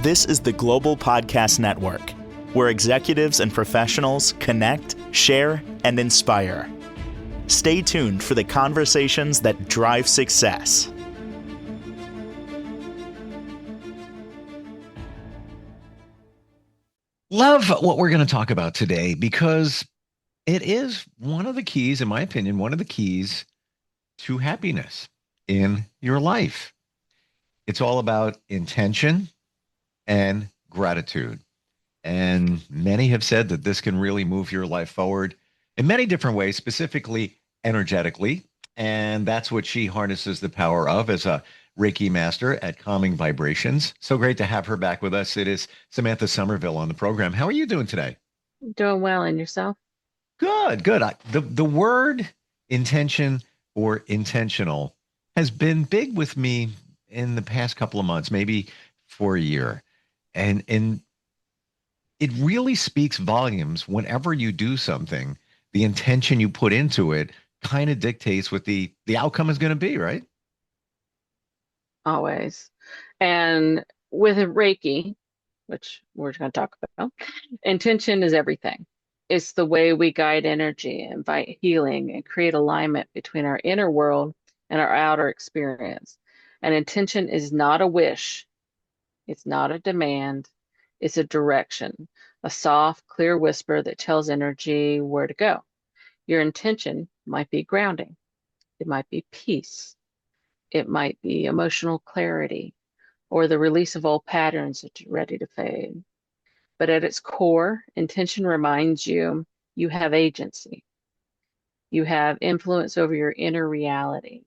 This is the Global Podcast Network, where executives and professionals connect, share, and inspire. Stay tuned for the conversations that drive success. Love what we're going to talk about today because it is one of the keys, in my opinion, one of the keys to happiness in your life. It's all about intention and gratitude. And many have said that this can really move your life forward in many different ways, specifically energetically. And that's what she harnesses the power of as a Reiki master at Calming Vibrations. So great to have her back with us. It is Samantha Somervill on the program. How are you doing today? Doing well, and yourself? Good, good. The word intention or intentional has been big with me in the past couple of months, maybe for a year. And it really speaks volumes whenever you do something. The intention you put into it kind of dictates what the outcome is going to be, right? Always. And with Reiki, which we're going to talk about, intention is everything. It's the way we guide energy, invite healing, and create alignment between our inner world and our outer experience. And intention is not a wish, it's not a demand, it's a direction, a soft, clear whisper that tells energy where to go. Your intention might be grounding, it might be peace, it might be emotional clarity, or the release of old patterns that are ready to fade. But at its core, intention reminds you you have agency. You have influence over your inner reality.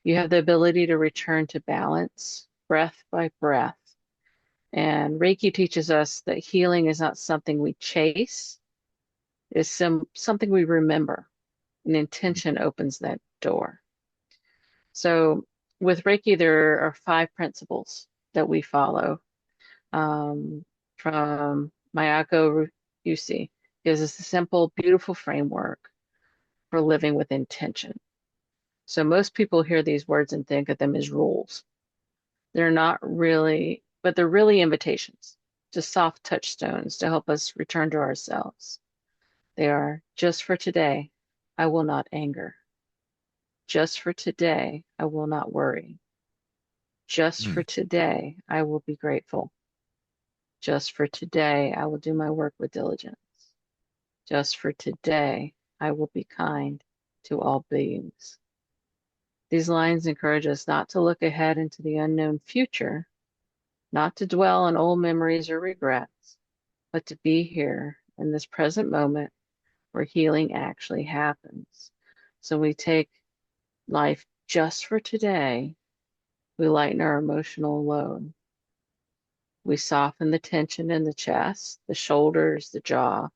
You have the ability to return to balance, breath by breath. And Reiki teaches us that healing is not something we chase, it's something we remember. And intention opens that door. So with Reiki, there are 5 principles that we follow. From Mayako Yusi gives us a simple, beautiful framework for living with intention. So most people hear these words and think of them as rules. They're not really, but they're really invitations, just soft touchstones to help us return to ourselves. They are: just for today, I will not anger. Just for today, I will not worry. Just Hmm. for today, I will be grateful. Just for today, I will do my work with diligence. Just for today, I will be kind to all beings. These lines encourage us not to look ahead into the unknown future, not to dwell on old memories or regrets, but to be here in this present moment where healing actually happens. So we take life just for today, we lighten our emotional load. We soften the tension in the chest, the shoulders, the jaw.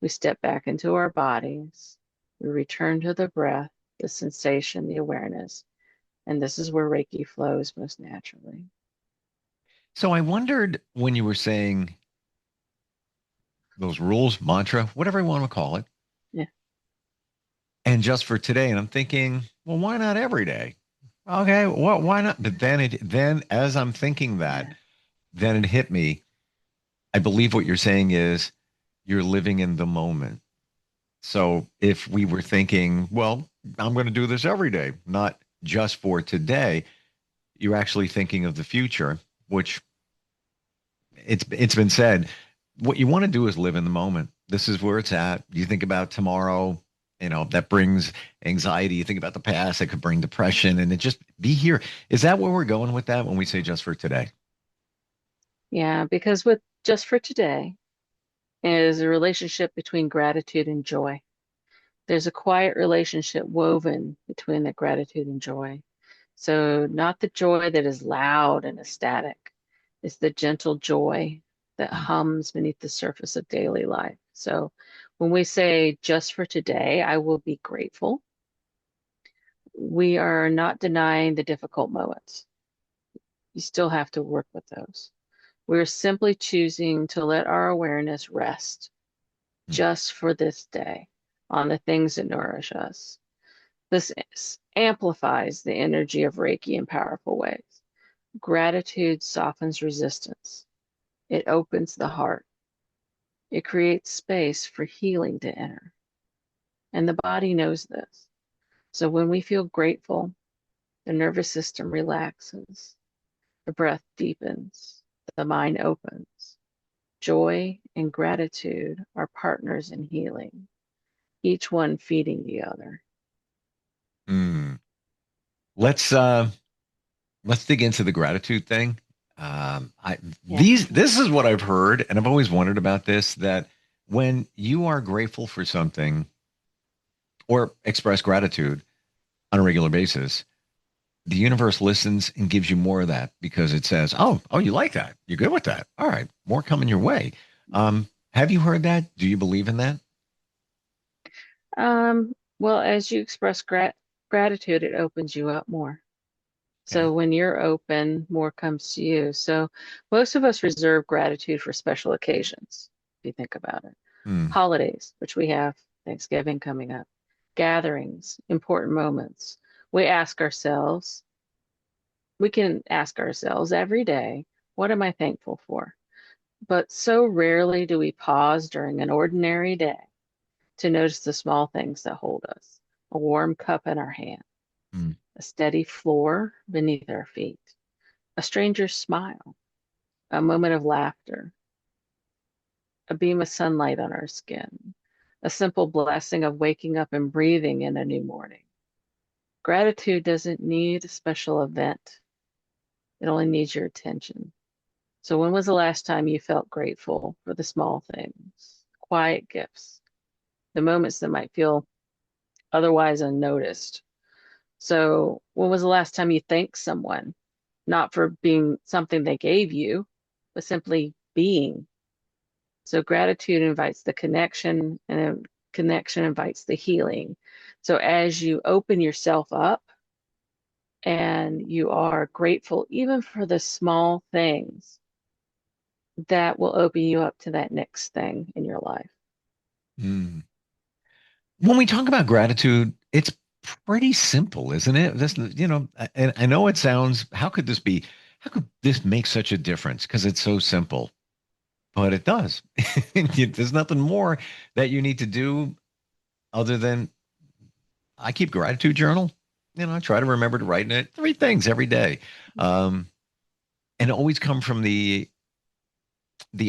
We step back into our bodies. We return to the breath, the sensation, the awareness. And this is where Reiki flows most naturally. So I wondered when you were saying those rules, mantra, whatever you want to call it, Yeah. and just for today. And I'm thinking, well, why not every day? Okay, well, why not? But then as I'm thinking that, Yeah. then it hit me. I believe what you're saying is you're living in the moment. So if we were thinking, well, I'm going to do this every day, not just for today, you're actually thinking of the future, which it's been said. What you want to do is live in the moment. This is where it's at. You think about tomorrow, that brings anxiety. You think about the past, that could bring depression, and it just be here. Is that where we're going with that when we say just for today? Yeah, because with just for today is a relationship between gratitude and joy. There's a quiet relationship woven between the gratitude and joy. So, not the joy that is loud and ecstatic, it's the gentle joy that Hmm. hums beneath the surface of daily life. So, when we say just for today, I will be grateful, we are not denying the difficult moments. You still have to work with those. We're simply choosing to let our awareness rest Hmm. just for this day on the things that nourish us. This amplifies the energy of Reiki in powerful ways. Gratitude softens resistance. It opens the heart. It creates space for healing to enter. And the body knows this. So when we feel grateful, the nervous system relaxes, the breath deepens, the mind opens. Joy and gratitude are partners in healing, each one feeding the other. Mm. Let's dig into the gratitude thing. Yeah. This is what I've heard, and I've always wondered about this, that when you are grateful for something or express gratitude on a regular basis, the universe listens and gives you more of that because it says, oh, you like that. You're good with that. All right, more coming your way. Have you heard that? Do you believe in that? Well, as you express gratitude, it opens you up more. Okay. So when you're open, more comes to you. So most of us reserve gratitude for special occasions, if you think about it. Hmm. Holidays, which we have Thanksgiving coming up, gatherings, important moments. We ask ourselves, we can ask ourselves every day, what am I thankful for? But so rarely do we pause during an ordinary day to notice the small things that hold us. A warm cup in our hand, Hmm. a steady floor beneath our feet, a stranger's smile, a moment of laughter, a beam of sunlight on our skin, a simple blessing of waking up and breathing in a new morning. Gratitude doesn't need a special event, it only needs your attention. So, when was the last time you felt grateful for the small things, quiet gifts, the moments that might feel otherwise unnoticed? So, when was the last time you thanked someone, not for being something they gave you, but simply being? So gratitude invites the connection, and connection invites the healing. So as you open yourself up and you are grateful even for the small things, that will open you up to that next thing in your life. Hmm. When we talk about gratitude, it's pretty simple, isn't it? And I know it sounds, how could this make such a difference? Because it's so simple, but it does. There's nothing more that you need to do other than I keep gratitude journal. I try to remember to write in it 3 things every day. Um, and always come from the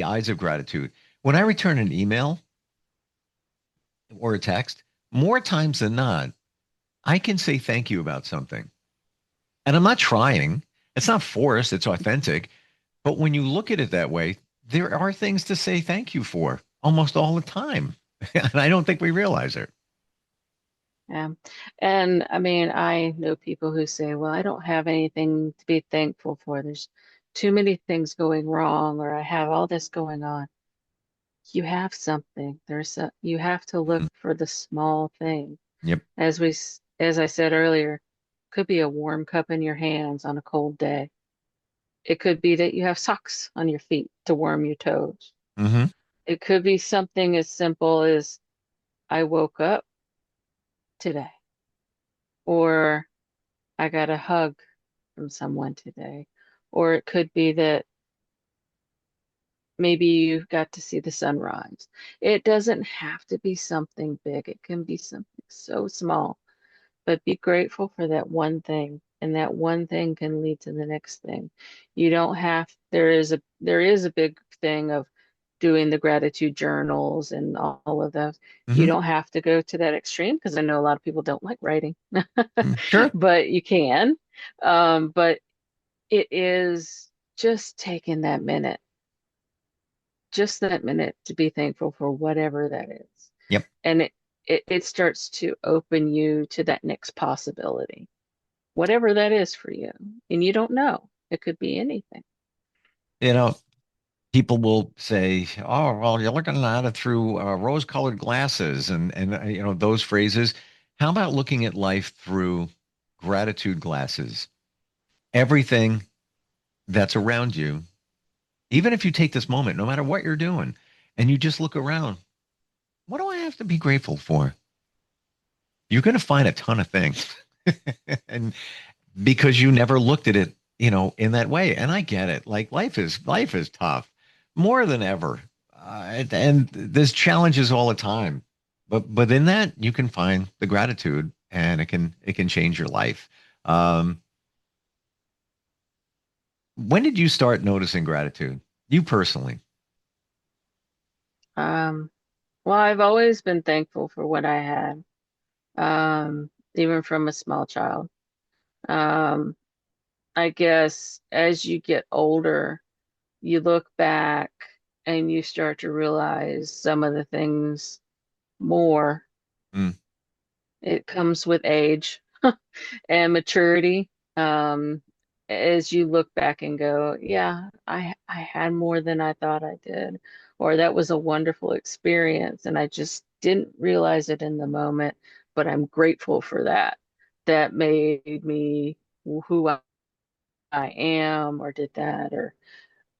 eyes of gratitude. When I return an email or a text, more times than not, I can say thank you about something. And I'm not trying. It's not forced, it's authentic. But when you look at it that way, there are things to say thank you for almost all the time. And I don't think we realize it. Yeah. And I mean, I know people who say, well, I don't have anything to be thankful for. There's too many things going wrong, or I have all this going on. You have something. You have to look Mhm. for the small thing. Yep. As I said earlier, could be a warm cup in your hands on a cold day. It could be that you have socks on your feet to warm your toes. Hmm. It could be something as simple as I woke up today, or I got a hug from someone today, or it could be that maybe you got to see the sunrise. It doesn't have to be something big. It can be something so small. But be grateful for that one thing, and that one thing can lead to the next thing. You don't have, there is a big thing of doing the gratitude journals and all of those. You Hmm. don't have to go to that extreme, because I know a lot of people don't like writing, Sure. but you can. But it is just taking just that minute to be thankful for whatever that is. Yep. And it starts to open you to that next possibility, whatever that is for you. And you don't know. It could be anything. You know, people will say, "Oh, well, you're looking at it through rose-colored glasses," and those phrases. How about looking at life through gratitude glasses? Everything that's around you, even if you take this moment, no matter what you're doing, and you just look around, what do I have to be grateful for? You're going to find a ton of things, and because you never looked at it, in that way. And I get it. Like life is tough, more than ever. And there's challenges all the time, but in that you can find the gratitude, and it can change your life. Um, when did you start noticing gratitude? You personally? Um, well, I've always been thankful for what I had, even from a small child. Um, I guess as you get older, you look back and you start to realize some of the things more. Mm, It comes with age and maturity. Um, as you look back and go, yeah, I had more than I thought I did, or that was a wonderful experience, and I just didn't realize it in the moment, but I'm grateful for that. That made me who I am, or did that,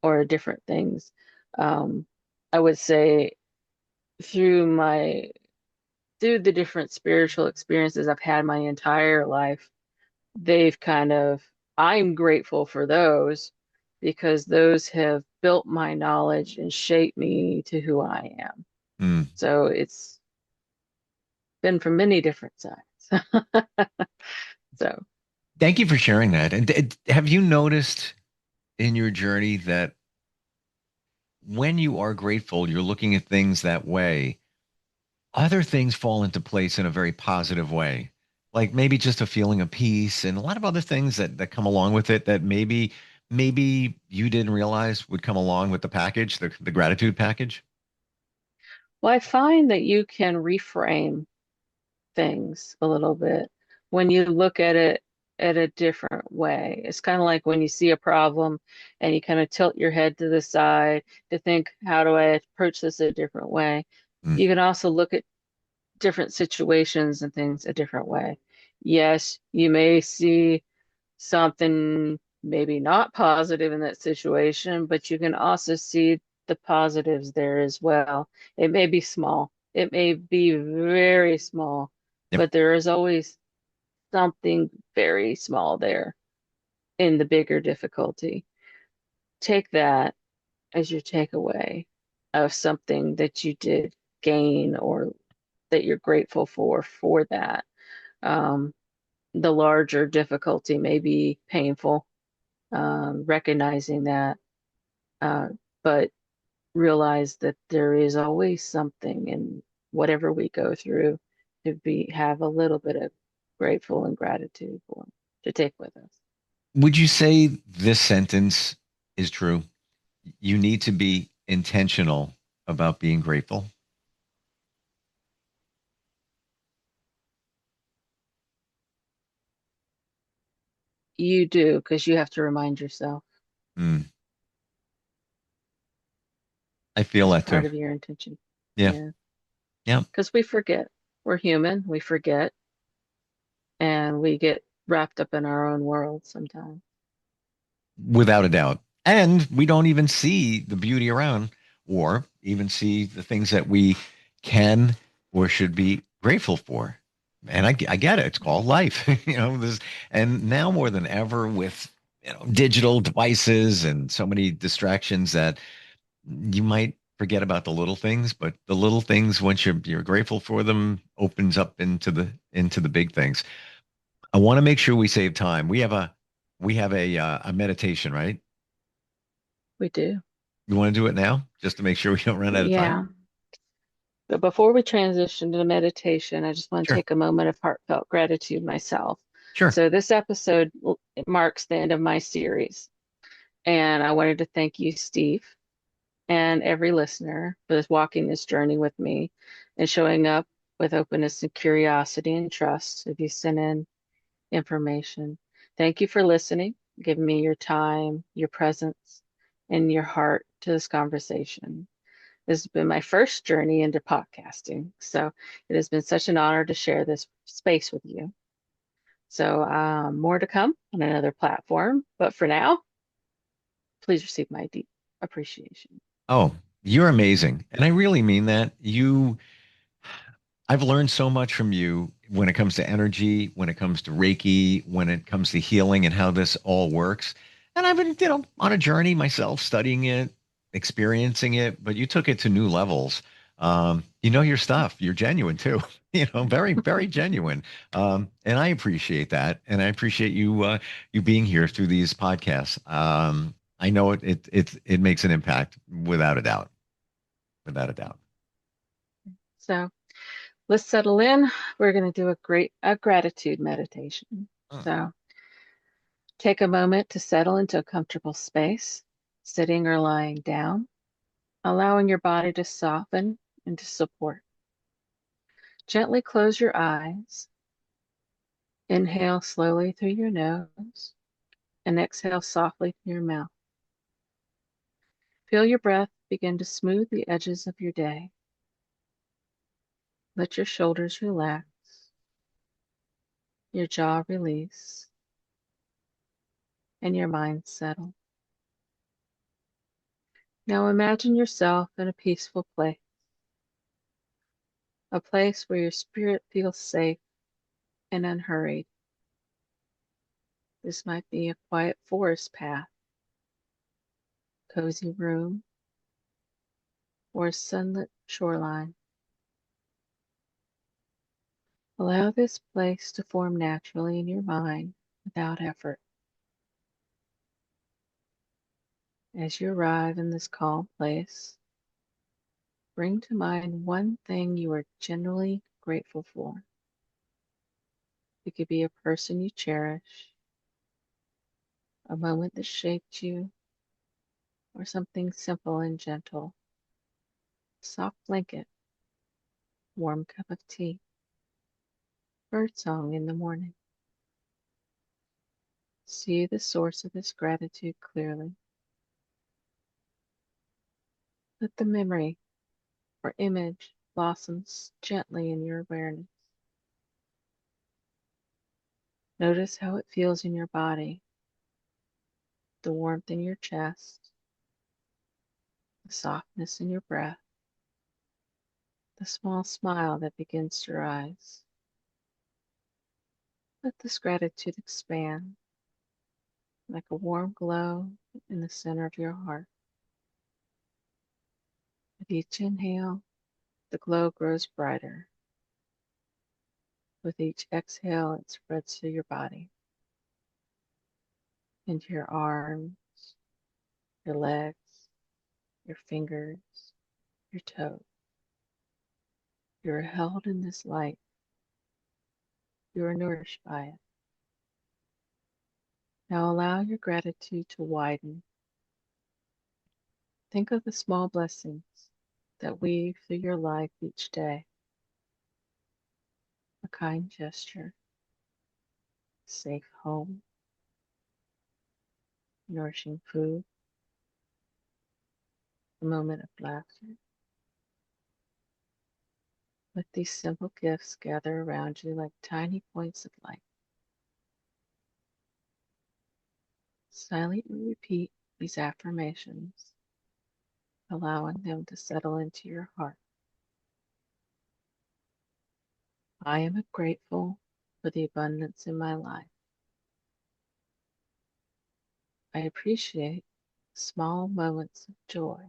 or different things. Um, I would say through my through the different spiritual experiences I've had my entire life, they've kind of, I'm grateful for those because those have built my knowledge and shaped me to who I am. mm. So it's been from many different sides. So Thank you for sharing that. And have you noticed in your journey that when you are grateful, you're looking at things that way, other things fall into place in a very positive way? Like maybe just a feeling of peace and a lot of other things that come along with it that maybe you didn't realize would come along with the package, the gratitude package. well, I find that you can reframe things a little bit when you look at it at a different way. It's kind of like when you see a problem and you kind of tilt your head to the side to think, how do I approach this a different way? Mm, You can also look at different situations and things a different way. Yes, you may see something maybe not positive in that situation, but you can also see the positives there as well. It may be small, it may be very small, yep. but there is always something very small there in the bigger difficulty. Take that as your takeaway of something that you did gain or that you're grateful for that. Um, the larger difficulty may be painful, recognizing that, uh, but realize that there is always something in whatever we go through to be have a little bit of grateful and gratitude for to take with us. Would you say this sentence is true? You need to be intentional about being grateful. You do because you have to remind yourself. Mm, I feel It's that too. part of your intention. Yeah. Yeah, Yeah. because we forget. We're human. We forget, and we get wrapped up in our own world sometimes. Without a doubt. And we don't even see the beauty around or even see the things that we can or should be grateful for. And I get it. It's called life, this, and now more than ever with, digital devices and so many distractions that you might forget about the little things, but the little things, once you're grateful for them, opens up into the big things. I want to make sure we save time. We have a meditation, right? We do. You want to do it now just to make sure we don't run out of time? Yeah. But before we transition to meditation, I just want to Sure. take a moment of heartfelt gratitude myself. Sure. So this episode it marks the end of my series, and I wanted to thank you, Steve, and every listener for walking this journey with me and showing up with openness and curiosity and trust if you send in information. Thank you for listening, giving me your time, your presence, and your heart to this conversation. This has been my first journey into podcasting, so it has been such an honor to share this space with you. So, more to come on another platform, but for now, please receive my deep appreciation. Oh, you're amazing. And I really mean that. I've learned so much from you when it comes to energy, when it comes to Reiki, when it comes to healing and how this all works. And I've been, on a journey myself, studying it, experiencing it, but you took it to new levels. You know your stuff. You're genuine too. Very, very genuine. And I appreciate that, and I appreciate you being here through these podcasts. I know it makes an impact without a doubt. Without a doubt. So let's settle in. We're going to do a gratitude meditation. Hmm. So take a moment to settle into a comfortable space, sitting or lying down, allowing your body to soften and to support. Gently close your eyes. Inhale slowly through your nose and exhale softly through your mouth. Feel your breath begin to smooth the edges of your day. Let your shoulders relax, your jaw release, and your mind settle. Now imagine yourself in a peaceful place, a place where your spirit feels safe and unhurried. This might be a quiet forest path, cozy room, or a sunlit shoreline. Allow this place to form naturally in your mind without effort. As you arrive in this calm place, bring to mind one thing you are genuinely grateful for. It could be a person you cherish, a moment that shaped you, or something simple and gentle. Soft blanket, warm cup of tea, bird song in the morning. See the source of this gratitude clearly. Let the memory or image blossoms gently in your awareness. Notice how it feels in your body, the warmth in your chest, the softness in your breath, the small smile that begins to rise. Let this gratitude expand like a warm glow in the center of your heart. With each inhale, the glow grows brighter. With each exhale, it spreads through your body, into your arms, your legs, your fingers, your toes. You are held in this light. You are nourished by it. Now allow your gratitude to widen. Think of the small blessings that weave through your life each day. A kind gesture, a safe home, nourishing food, a moment of laughter. Let these simple gifts gather around you like tiny points of light. Silently repeat these affirmations, allowing them to settle into your heart. I am grateful for the abundance in my life. I appreciate small moments of joy.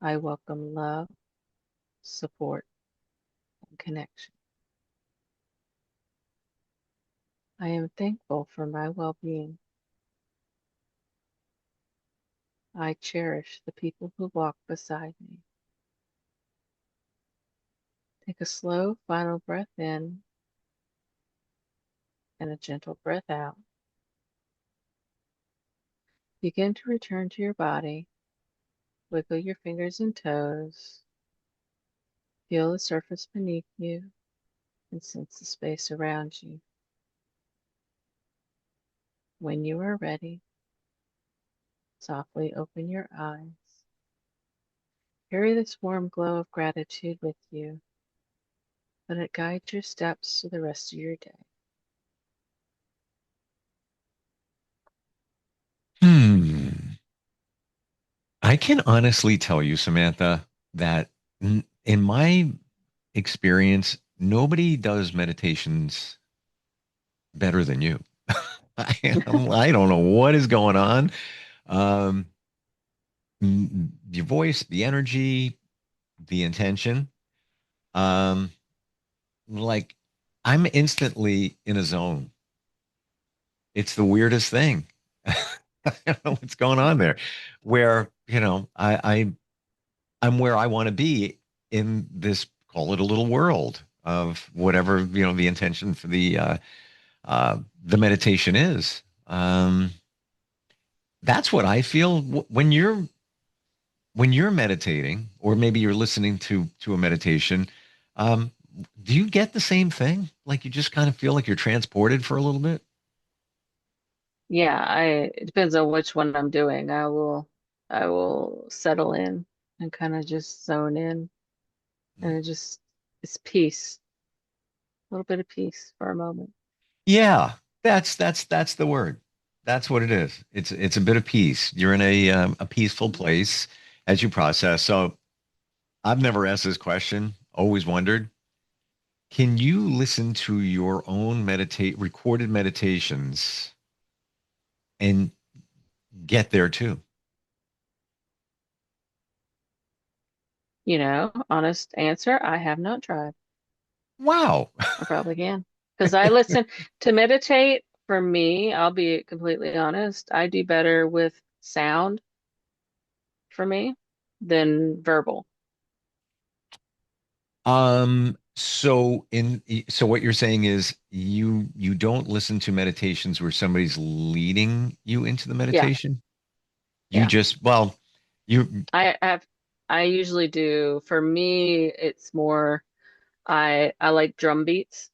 I welcome love, support, and connection. I am thankful for my well-being. I cherish the people who walk beside me. Take a slow final breath in and a gentle breath out. Begin to return to your body. Wiggle your fingers and toes. Feel the surface beneath you and sense the space around you. When you are ready, softly open your eyes. Carry this warm glow of gratitude with you. Let it guide your steps to the rest of your day. Hmm. I can honestly tell you, Samantha, that in my experience, nobody does meditations better than you. I don't know what is going on, Um, your voice, the energy, the intention. Um, like I'm instantly in a zone. It's the weirdest thing. I don't know what's going on there. Where, I'm where I want to be in this, call it a little world of whatever, the intention for the meditation is. That's what I feel when you're meditating, or maybe you're listening to a meditation. Um, do you get the same thing? Like you just kind of feel like you're transported for a little bit? Yeah, it depends on which one I'm doing. I will settle in and kind of just zone in, and it's peace, a little bit of peace for a moment. Yeah, that's the word. That's what it is. It's a bit of peace. You're in a peaceful place as you process. So I've never asked this question. Always wondered. Can you listen to your own meditate recorded meditations and get there too? Honest answer, I have not tried. Wow. I probably can. Because I listen to meditate, for me, I'll be completely honest, I do better with sound for me than verbal. So what you're saying is you don't listen to meditations where somebody's leading you into the Yeah, meditation? You yeah. just, well, you, I have I usually do, for me, it's more I like drum beats.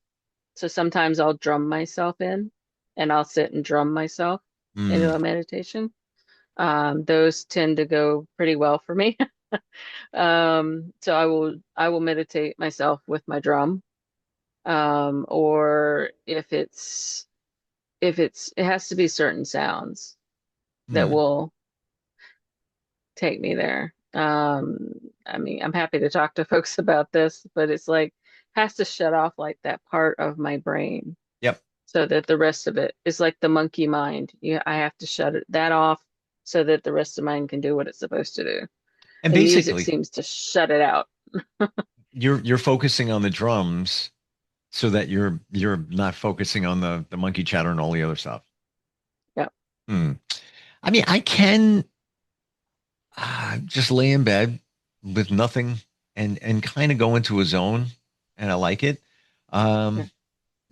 So sometimes I'll drum myself in and I'll sit and drum myself into mm, a meditation. Those tend to go pretty well for me. So I will meditate myself with my drum. Or if it has to be certain sounds that mm, will take me there. I mean, I'm happy to talk to folks about this, but it's like has to shut off like that part of my brain yep. so that the rest of it is like the monkey mind. I have to that off so that the rest of mine can do what it's supposed to do. And And music basically, seems to shut it out. you're focusing on the drums so that you're not focusing on the monkey chatter and all the other stuff. Yeah. Hmm. I mean, I can just lay in bed with nothing and kind of go into a zone, and I like it. Yeah. Um,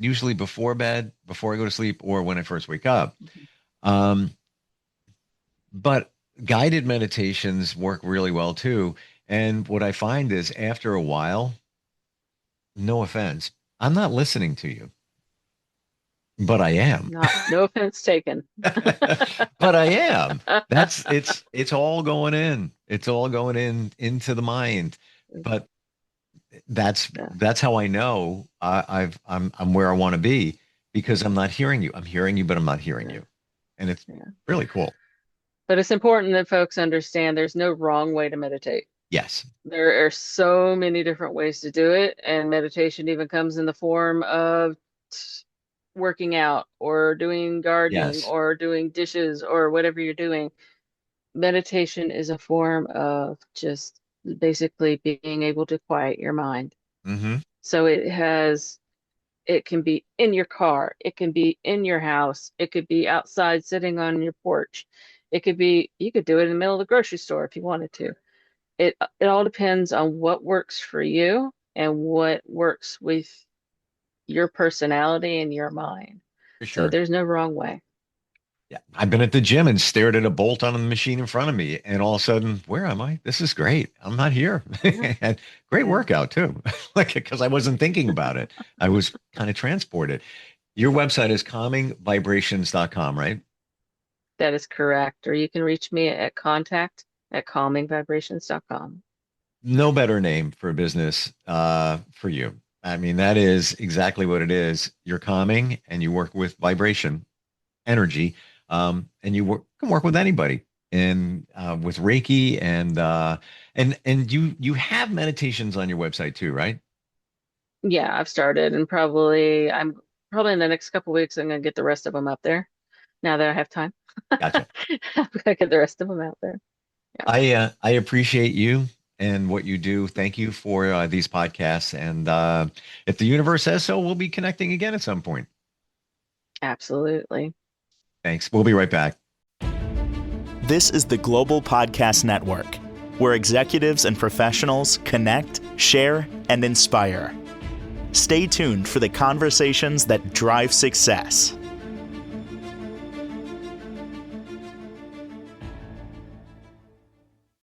Usually before bed, before I go to sleep, or when I first wake up. Um, but guided meditations work really well too. And what I find is after a while, no offense, I'm not listening to you, but I am. No offense taken. But I am. It's all going in. It's all going in into the mind. But that's Yeah. that's how I know I'm where I want to be because I'm not hearing you. I'm hearing you, but I'm not hearing Yeah. you. And it's Yeah. really cool. But it's important that folks understand there's no wrong way to meditate. Yes. There are so many different ways to do it, and meditation even comes in the form of working out or doing gardening Yes. or doing dishes or whatever you're doing. Meditation is a form of just basically being able to quiet your mind. Hmm. So it can be in your car, it can be in your house, it could be outside sitting on your porch. You could do it in the middle of the grocery store if you wanted to. It all depends on what works for you and what works with your personality and your mind. For So sure. there's no wrong way. Yeah. I've been at the gym and stared at a bolt on the machine in front of me, and all of a sudden, where am I? This is great. I'm not here. Yeah, And great yeah, workout too. Like because I wasn't thinking about it. I was kind of transported. Your website is calmingvibrations.com, right? that is correct. Or you can reach me at contact@calmingvibrations.com. No better name for a business for you. I mean, that is exactly what it is. You're calming and you work with vibration, energy, and can work with anybody. And with Reiki and you have meditations on your website too, right? Yeah, I've started, and I'm probably in the next couple weeks I'm gonna get the rest of them up there. now that I have time. Gotcha. I'm gonna get the rest of them out there. I appreciate you and what you do. Thank you for these podcasts. And if the universe says so, we'll be connecting again at some point. Absolutely. Thanks. We'll be right back. This is the Global Podcast Network, where executives and professionals connect, share, and inspire. Stay tuned for the conversations that drive success.